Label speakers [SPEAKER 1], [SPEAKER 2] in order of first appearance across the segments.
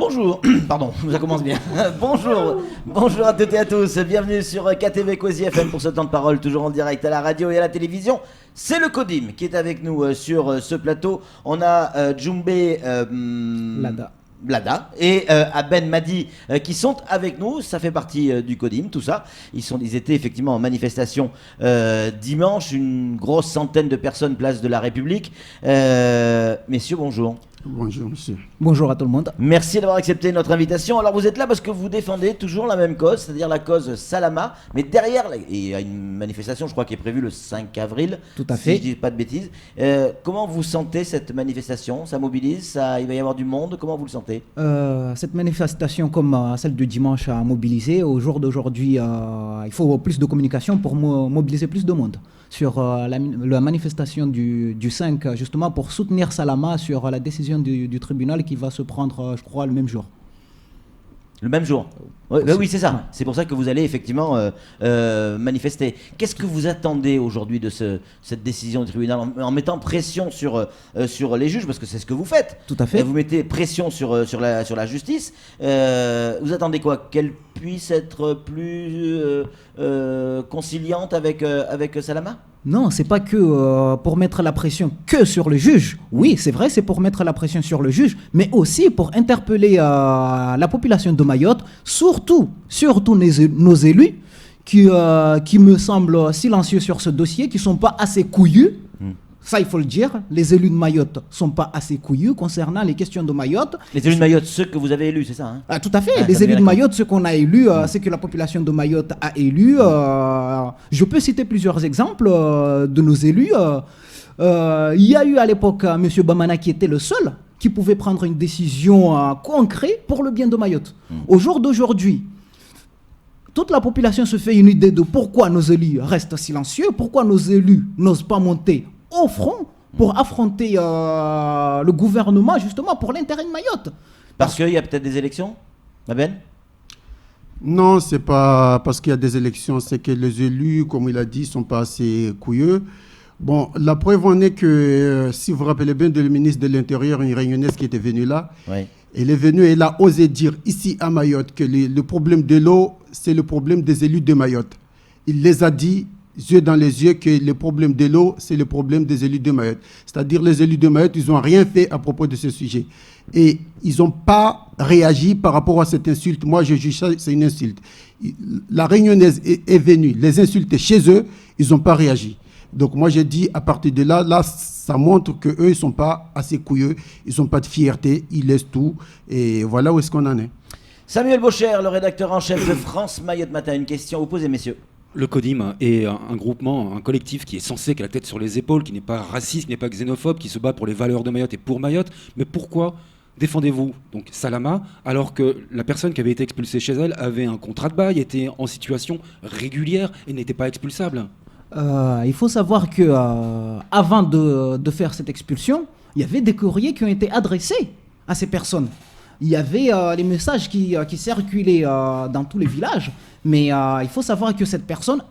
[SPEAKER 1] Bonjour, pardon, ça commence bien. Bonjour à toutes et à tous. Bienvenue sur KTV Quasi FM pour ce temps de parole, toujours en direct à la radio et à la télévision. C'est le Codim qui est avec nous sur ce plateau. On a Djoumbé Blada et Aben Madi qui sont avec nous. Ça fait partie du Codim, tout ça. Ils étaient effectivement en manifestation dimanche, une grosse centaine de personnes place de la République. Messieurs, bonjour.
[SPEAKER 2] Bonjour monsieur.
[SPEAKER 3] Bonjour à tout le monde.
[SPEAKER 1] Merci d'avoir accepté notre invitation. Alors vous êtes là parce que vous défendez toujours la même cause, c'est-à-dire la cause Salama. Mais derrière, il y a une manifestation, je crois, qui est prévue le 5 avril.
[SPEAKER 3] Tout à fait.
[SPEAKER 1] Si je dis pas de bêtises. Comment vous sentez cette manifestation? Ça mobilise, il va y avoir du monde. Comment vous le sentez?
[SPEAKER 3] Cette manifestation, comme celle du dimanche, a mobilisé. Au jour d'aujourd'hui, il faut plus de communication pour mobiliser plus de monde sur la manifestation du 5, justement pour soutenir Salama sur la décision du tribunal qui va se prendre, je crois, le même jour.
[SPEAKER 1] Le même jour. Oui, c'est ça. Ouais. C'est pour ça que vous allez effectivement manifester. Qu'est-ce que vous attendez aujourd'hui de cette décision du tribunal en mettant pression sur les juges, parce que c'est ce que vous faites.
[SPEAKER 3] Tout à fait.
[SPEAKER 1] Vous mettez pression sur la justice. Vous attendez quoi? Qu'elle puisse être plus conciliante avec Salama?
[SPEAKER 3] Non, c'est pas que pour mettre la pression que sur le juge. Oui, c'est vrai, c'est pour mettre la pression sur le juge, mais aussi pour interpeller la population de Mayotte, surtout nos élus qui me semblent silencieux sur ce dossier, qui sont pas assez couillus. Ça, il faut le dire. Les élus de Mayotte sont pas assez couillus concernant les questions de Mayotte.
[SPEAKER 1] Les élus de Mayotte, ceux que vous avez élus, c'est ça, hein?
[SPEAKER 3] Tout à fait. Les élus de Mayotte, ceux qu'on a élus, c'est que la population de Mayotte a élus. Je peux citer plusieurs exemples de nos élus. Il y a eu à l'époque M. Bamana qui était le seul qui pouvait prendre une décision concrète pour le bien de Mayotte. Au jour d'aujourd'hui, toute la population se fait une idée de pourquoi nos élus restent silencieux, pourquoi nos élus n'osent pas monter au front pour affronter le gouvernement, justement pour l'intérêt de Mayotte.
[SPEAKER 1] Parce qu'il y a peut-être des élections, Ben?
[SPEAKER 2] Non, c'est pas parce qu'il y a des élections, c'est que les élus, comme il a dit, sont pas assez couilleux. Bon, la preuve en est que, si vous vous rappelez bien de le ministre de l'Intérieur, une réunionnaise qui était venue là, oui. Elle est venue et elle a osé dire ici à Mayotte que le problème de l'eau, c'est le problème des élus de Mayotte. Il les a dit yeux dans les yeux que le problème de l'eau, c'est le problème des élus de Mayotte. C'est-à-dire les élus de Mayotte, ils n'ont rien fait à propos de ce sujet. Et ils n'ont pas réagi par rapport à cette insulte. Moi, je juge ça, c'est une insulte. La réunionnaise est venue les insulter chez eux, ils n'ont pas réagi. Donc moi, j'ai dit, à partir de là, ça montre qu'eux, ils ne sont pas assez couilleux, ils n'ont pas de fierté, ils laissent tout. Et voilà où est-ce qu'on en est.
[SPEAKER 1] Samuel Bocher, le rédacteur en chef de France Mayotte Matin. Une question à vous poser, messieurs.
[SPEAKER 4] Le Codim est un groupement, un collectif qui est censé, qui a la tête sur les épaules, qui n'est pas raciste, qui n'est pas xénophobe, qui se bat pour les valeurs de Mayotte et pour Mayotte. Mais pourquoi défendez-vous donc Salama alors que la personne qui avait été expulsée chez elle avait un contrat de bail, était en situation régulière et n'était pas expulsable?
[SPEAKER 3] Il faut savoir que avant de faire cette expulsion, il y avait des courriers qui ont été adressés à ces personnes. Il y avait les messages qui circulaient dans tous les villages, mais il faut savoir que cette personne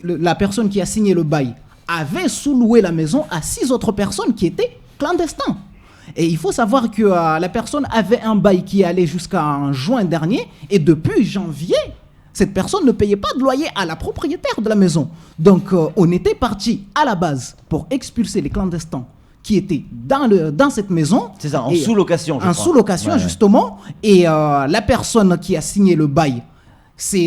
[SPEAKER 3] la personne qui a signé le bail, avait sous-loué la maison à 6 autres personnes qui étaient clandestins. Et il faut savoir que la personne avait un bail qui allait jusqu'en juin dernier, et depuis janvier, cette personne ne payait pas de loyer à la propriétaire de la maison. Donc on était parti à la base pour expulser les clandestins qui étaient dans cette maison.
[SPEAKER 1] C'est ça, en sous-location, je crois.
[SPEAKER 3] En sous-location, ouais. Justement. Et la personne qui a signé le bail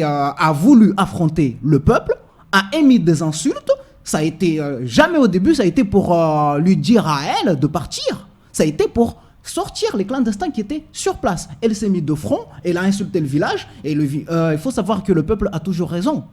[SPEAKER 3] a voulu affronter le peuple, a émis des insultes. Ça a été, jamais au début, ça a été pour lui dire à elle de partir. Ça a été pour sortir les clandestins qui étaient sur place. Elle s'est mise de front, elle a insulté le village. Et il faut savoir que le peuple a toujours raison.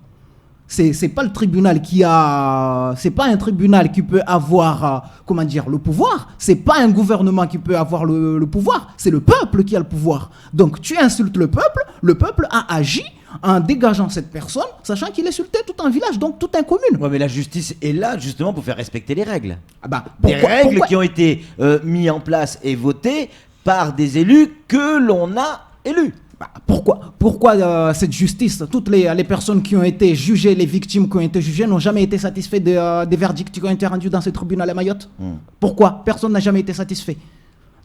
[SPEAKER 3] C'est pas le tribunal c'est pas un tribunal qui peut avoir, le pouvoir. C'est pas un gouvernement qui peut avoir le pouvoir. C'est le peuple qui a le pouvoir. Donc tu insultes le peuple a agi en dégageant cette personne, sachant qu'il insultait tout un village, donc toute une commune.
[SPEAKER 1] Ouais, mais la justice est là justement pour faire respecter les règles.
[SPEAKER 3] Pourquoi
[SPEAKER 1] qui ont été mises en place et votées par des élus que l'on a élus.
[SPEAKER 3] Pourquoi cette justice, toutes les personnes qui ont été jugées, les victimes qui ont été jugées, n'ont jamais été satisfaites des verdicts qui ont été rendus dans ce tribunal à Mayotte? Pourquoi? Personne n'a jamais été satisfait.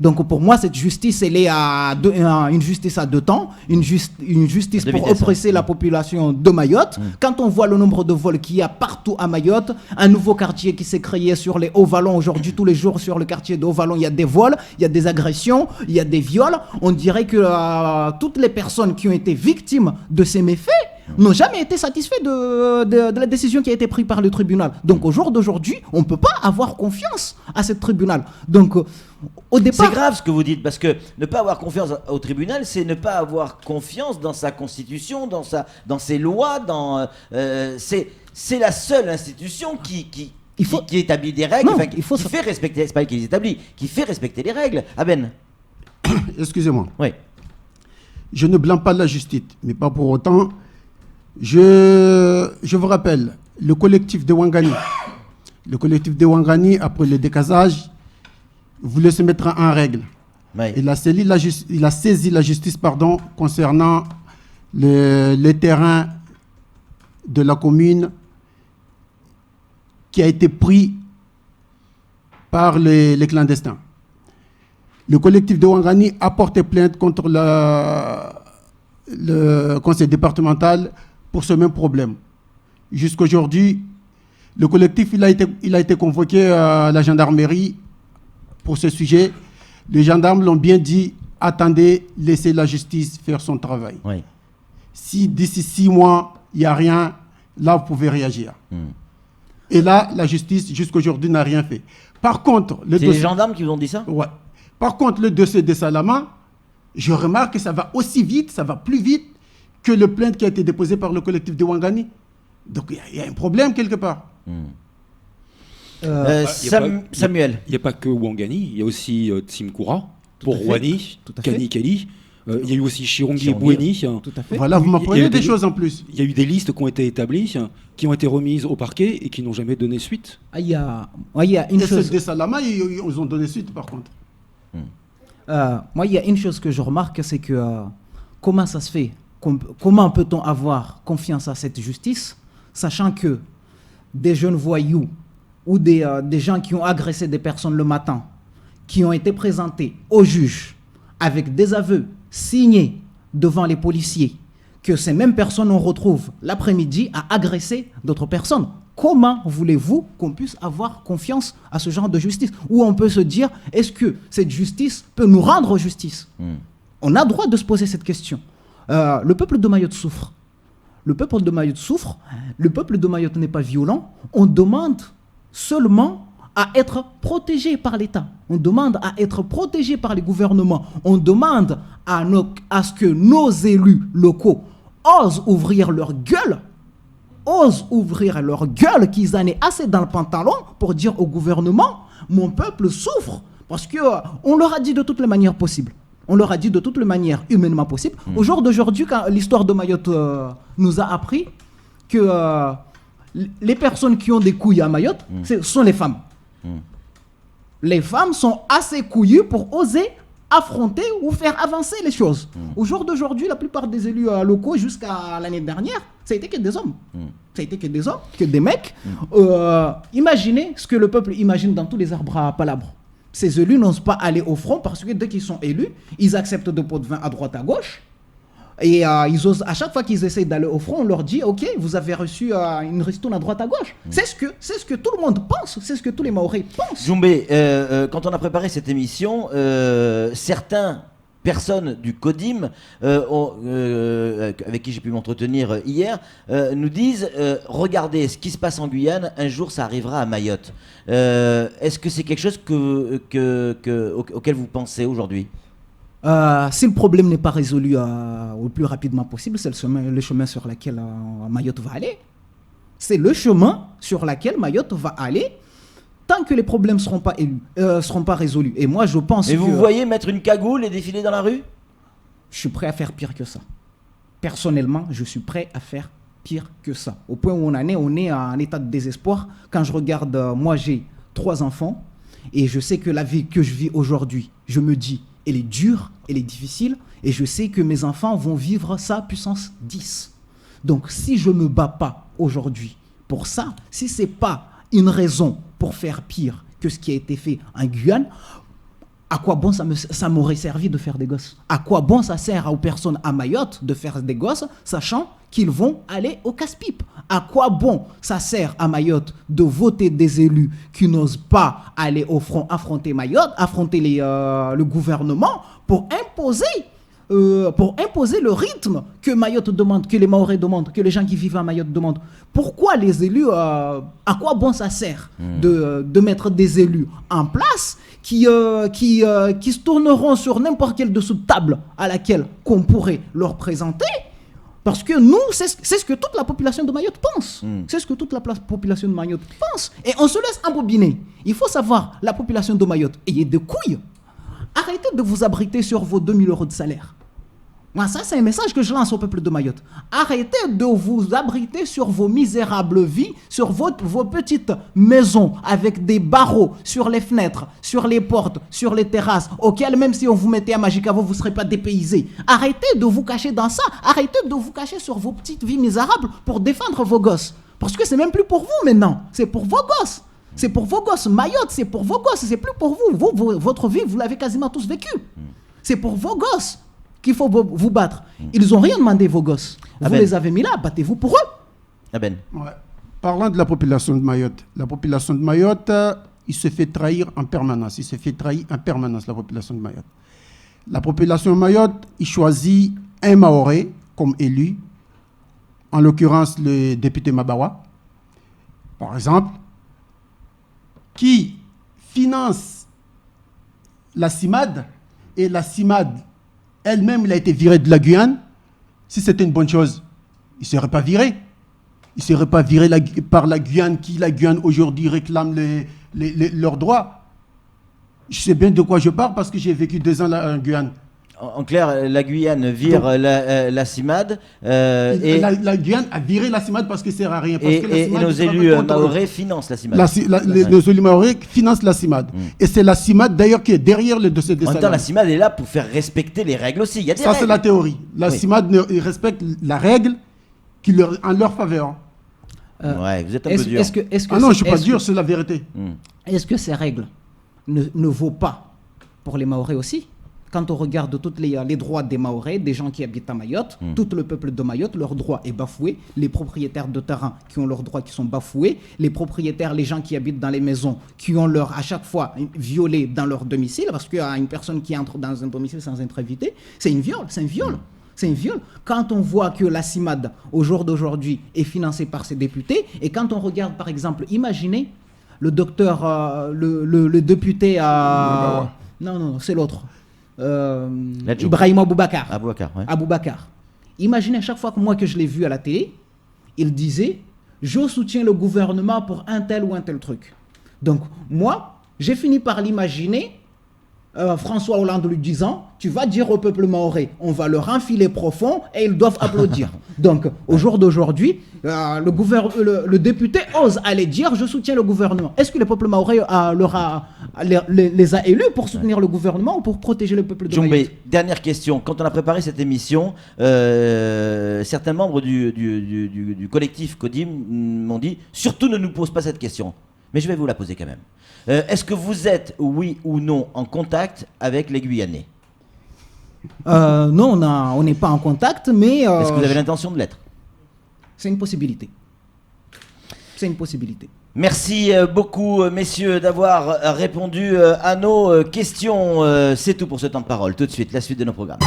[SPEAKER 3] Donc pour moi, cette justice, elle est une justice à deux temps, une justice
[SPEAKER 1] De
[SPEAKER 3] pour
[SPEAKER 1] vitesse,
[SPEAKER 3] oppresser la population de Mayotte. Quand on voit le nombre de vols qu'il y a partout à Mayotte, un nouveau quartier qui s'est créé sur les Hauts-Vallons, aujourd'hui tous les jours sur le quartier de Hauts-Vallons, il y a des vols, il y a des agressions, il y a des viols. On dirait que toutes les personnes qui ont été victimes de ces méfaits n'ont jamais été satisfaits de la décision qui a été prise par le tribunal. Donc au jour d'aujourd'hui, on ne peut pas avoir confiance à ce tribunal. Donc au départ...
[SPEAKER 1] C'est grave ce que vous dites, parce que ne pas avoir confiance au tribunal, c'est ne pas avoir confiance dans sa constitution, dans ses lois, c'est la seule institution qui établit des règles,
[SPEAKER 3] Non,
[SPEAKER 1] qui fait respecter, c'est pas qui les établit, qui fait respecter les règles. Ah Ben.
[SPEAKER 2] Excusez-moi.
[SPEAKER 1] Oui.
[SPEAKER 2] Je ne blâme pas la justice, mais pas pour autant. Je vous rappelle, le collectif de Ouangani, après le décasage, voulait se mettre en règle.
[SPEAKER 1] Oui.
[SPEAKER 2] Il a saisi la justice concernant les terrains de la commune qui a été pris par les clandestins. Le collectif de Ouangani a porté plainte contre le conseil départemental pour ce même problème. Jusqu'aujourd'hui, le collectif il a été convoqué à la gendarmerie pour ce sujet. Les gendarmes l'ont bien dit, attendez, laissez la justice faire son travail.
[SPEAKER 1] Oui.
[SPEAKER 2] Si d'ici 6 mois, il n'y a rien, là, vous pouvez réagir. Et là, la justice, jusqu'aujourd'hui, n'a rien fait. Par contre...
[SPEAKER 1] C'est les gendarmes qui vous ont dit ça?
[SPEAKER 2] Ouais. Par contre, le dossier de Salama, je remarque que ça va aussi vite, ça va plus vite que le plainte qui a été déposé par le collectif de Ouangani. Donc, il y a un problème quelque part.
[SPEAKER 1] Samuel.
[SPEAKER 4] Il n'y a pas que Ouangani, il y a aussi Tsimkoura, pour
[SPEAKER 3] à fait.
[SPEAKER 4] Rouani,
[SPEAKER 3] Tout à fait.
[SPEAKER 4] Kanikali. Il y a eu aussi Chirongi et
[SPEAKER 1] Chirongi.
[SPEAKER 4] Boueni.
[SPEAKER 3] Tout à fait.
[SPEAKER 2] Voilà, vous
[SPEAKER 4] Il y
[SPEAKER 2] m'apprenez
[SPEAKER 4] a
[SPEAKER 2] des
[SPEAKER 4] des-
[SPEAKER 2] choses en plus.
[SPEAKER 4] Il y a eu des listes qui ont été établies, qui ont été remises au parquet et qui n'ont jamais donné suite.
[SPEAKER 3] Il y a une
[SPEAKER 2] Et
[SPEAKER 3] chose...
[SPEAKER 2] celle de Salama, ils ont donné suite par contre.
[SPEAKER 3] Moi, il y a une chose que je remarque, c'est que comment ça se fait? Comment peut-on avoir confiance à cette justice, sachant que des jeunes voyous ou des gens qui ont agressé des personnes le matin, qui ont été présentés au juge avec des aveux signés devant les policiers, que ces mêmes personnes on retrouve l'après-midi à agresser d'autres personnes. Comment voulez-vous qu'on puisse avoir confiance à ce genre de justice? Ou on peut se dire, est-ce que cette justice peut nous rendre justice? On a le droit de se poser cette question. Le peuple de Mayotte souffre. Le peuple de Mayotte souffre. Le peuple de Mayotte n'est pas violent. On demande seulement à être protégé par l'État. On demande à être protégé par les gouvernements. On demande à ce que nos élus locaux osent ouvrir leur gueule, qu'ils en aient assez dans le pantalon pour dire au gouvernement, mon peuple souffre, parce qu'on leur a dit de toutes les manières possibles. On leur a dit de toutes les manières humainement possibles. Au jour d'aujourd'hui, quand l'histoire de Mayotte nous a appris que les personnes qui ont des couilles à Mayotte, ce sont les femmes. Les femmes sont assez couillues pour oser affronter ou faire avancer les choses. Au jour d'aujourd'hui, la plupart des élus locaux, jusqu'à l'année dernière, ça a été que des hommes. Ça a été que des hommes, que des mecs. Imaginez ce que le peuple imagine dans tous les arbres à palabres. Ces élus n'osent pas aller au front parce que dès qu'ils sont élus, ils acceptent de pots de vin à droite à gauche. Et ils osent, à chaque fois qu'ils essayent d'aller au front, on leur dit, ok, vous avez reçu une ristourne à droite à gauche. C'est ce que tout le monde pense, c'est ce que tous les Maoris pensent.
[SPEAKER 1] Djoumbé, quand on a préparé cette émission, certaines personnes du CODIM, avec qui j'ai pu m'entretenir hier, nous disent regardez ce qui se passe en Guyane, un jour ça arrivera à Mayotte. Est-ce que c'est quelque chose auquel vous pensez aujourd'hui?
[SPEAKER 3] Si le problème n'est pas résolu au plus rapidement possible, c'est le chemin sur lequel Mayotte va aller. C'est le chemin sur lequel Mayotte va aller tant que les problèmes ne seront pas résolus. Et moi, je pense
[SPEAKER 1] Et vous voyez mettre une cagoule et défiler dans la rue?
[SPEAKER 3] Je suis prêt à faire pire que ça. Personnellement, je suis prêt à faire pire que ça. Au point où on est en état de désespoir. Quand je regarde, moi j'ai 3 enfants et je sais que la vie que je vis aujourd'hui, je me dis, elle est dure, elle est difficile, et je sais que mes enfants vont vivre ça puissance 10. Donc si je ne me bats pas aujourd'hui pour ça, si ce n'est pas une raison pour faire pire que ce qui a été fait en Guyane, À quoi bon ça m'aurait servi de faire des gosses? À quoi bon ça sert aux personnes à Mayotte de faire des gosses, sachant qu'ils vont aller au casse-pipe? À quoi bon ça sert à Mayotte de voter des élus qui n'osent pas aller au front affronter Mayotte, affronter le gouvernement pour imposer le rythme que Mayotte demande, que les Mahorais demandent, que les gens qui vivent à Mayotte demandent? Pourquoi les élus, à quoi bon ça sert de mettre des élus en place qui se tourneront sur n'importe quelle dessous de table à laquelle qu'on pourrait leur présenter? Parce que nous, c'est ce que toute la population de Mayotte pense. C'est ce que toute la population de Mayotte pense. Et on se laisse embobiner. Il faut savoir, la population de Mayotte, ayez des couilles. Arrêtez de vous abriter sur vos 2000 € de salaire. Moi, ça, c'est un message que je lance au peuple de Mayotte. Arrêtez de vous abriter sur vos misérables vies, sur vos petites maisons avec des barreaux sur les fenêtres, sur les portes, sur les terrasses, auxquelles même si on vous mettait à Magicavo, vous ne serez pas dépaysés. Arrêtez de vous cacher dans ça. Arrêtez de vous cacher sur vos petites vies misérables pour défendre vos gosses. Parce que c'est même plus pour vous maintenant. C'est pour vos gosses. C'est pour vos gosses. Mayotte, c'est pour vos gosses. C'est plus pour vous. Votre vie, vous l'avez quasiment tous vécu. C'est pour vos gosses qu'il faut vous battre. Ils n'ont rien demandé, vos gosses. Vous les avez mis là, battez-vous pour eux.
[SPEAKER 1] Ben.
[SPEAKER 2] Ouais. Parlant de la population de Mayotte, il se fait trahir en permanence. La population de Mayotte. La population de Mayotte, il choisit un Mahorais comme élu, en l'occurrence le député Mabawa, par exemple, qui finance la CIMAD, et la CIMAD elle-même, il a été viré de la Guyane. Si c'était une bonne chose, il ne serait pas viré. Il ne serait pas viré par la Guyane, qui, la Guyane, aujourd'hui, réclame leurs droits. Je sais bien de quoi je parle parce que j'ai vécu 2 ans là, en Guyane.
[SPEAKER 1] En clair, la Guyane vire la CIMAD.
[SPEAKER 2] La Guyane a viré la CIMAD parce que ça ne sert à rien. Parce que la
[SPEAKER 1] et
[SPEAKER 2] CIMAD
[SPEAKER 1] nos élus mahorais financent la CIMAD.
[SPEAKER 2] Nos élus mahorais financent la CIMAD. Et c'est la CIMAD d'ailleurs qui est derrière le dossier de
[SPEAKER 1] En même temps, la CIMAD est là pour faire respecter les règles aussi. Il y a des règles.
[SPEAKER 2] C'est la théorie. La CIMAD respecte la règle en leur faveur.
[SPEAKER 1] Ouais, vous êtes un peu dur.
[SPEAKER 2] Non, je ne suis pas dur, c'est la vérité.
[SPEAKER 3] Est-ce que ces règles ne vaut pas pour les Mahorais aussi? Quand on regarde tous les droits des Mahorais, des gens qui habitent à Mayotte, tout le peuple de Mayotte, leur droit est bafoué. Les propriétaires de terrain qui ont leurs droits qui sont bafoués. Les propriétaires, les gens qui habitent dans les maisons, qui ont à chaque fois violé dans leur domicile, parce qu'une personne qui entre dans un domicile sans être invitée, c'est un viol. Quand on voit que la CIMAD, au jour d'aujourd'hui, est financée par ses députés, et quand on regarde, par exemple, imaginez le docteur, le député non, c'est l'autre. Ibrahim Aboubacar. Aboubacar. Imaginez à chaque fois que je l'ai vu à la télé, il disait « Je soutiens le gouvernement pour un tel ou un tel truc ». Donc moi, j'ai fini par l'imaginer, François Hollande lui disant « Tu vas dire au peuple mahorais, on va leur enfiler profond et ils doivent applaudir ». Donc au jour d'aujourd'hui, le député ose aller dire « Je soutiens le gouvernement ». Est-ce que le peuple mahorais les a élus pour soutenir le gouvernement ou pour protéger le peuple de Mayotte?
[SPEAKER 1] Dernière question. Quand on a préparé cette émission, certains membres du collectif CODIM m'ont dit « Surtout ne nous pose pas cette question ». Mais je vais vous la poser quand même. Est-ce que vous êtes, oui ou non, en contact avec les Guyanais?
[SPEAKER 3] Non, on n'est pas en contact, mais...
[SPEAKER 1] Est-ce que vous avez l'intention de l'être?
[SPEAKER 3] C'est une possibilité.
[SPEAKER 1] Merci beaucoup, messieurs, d'avoir répondu à nos questions. C'est tout pour ce temps de parole. Tout de suite, la suite de nos programmes.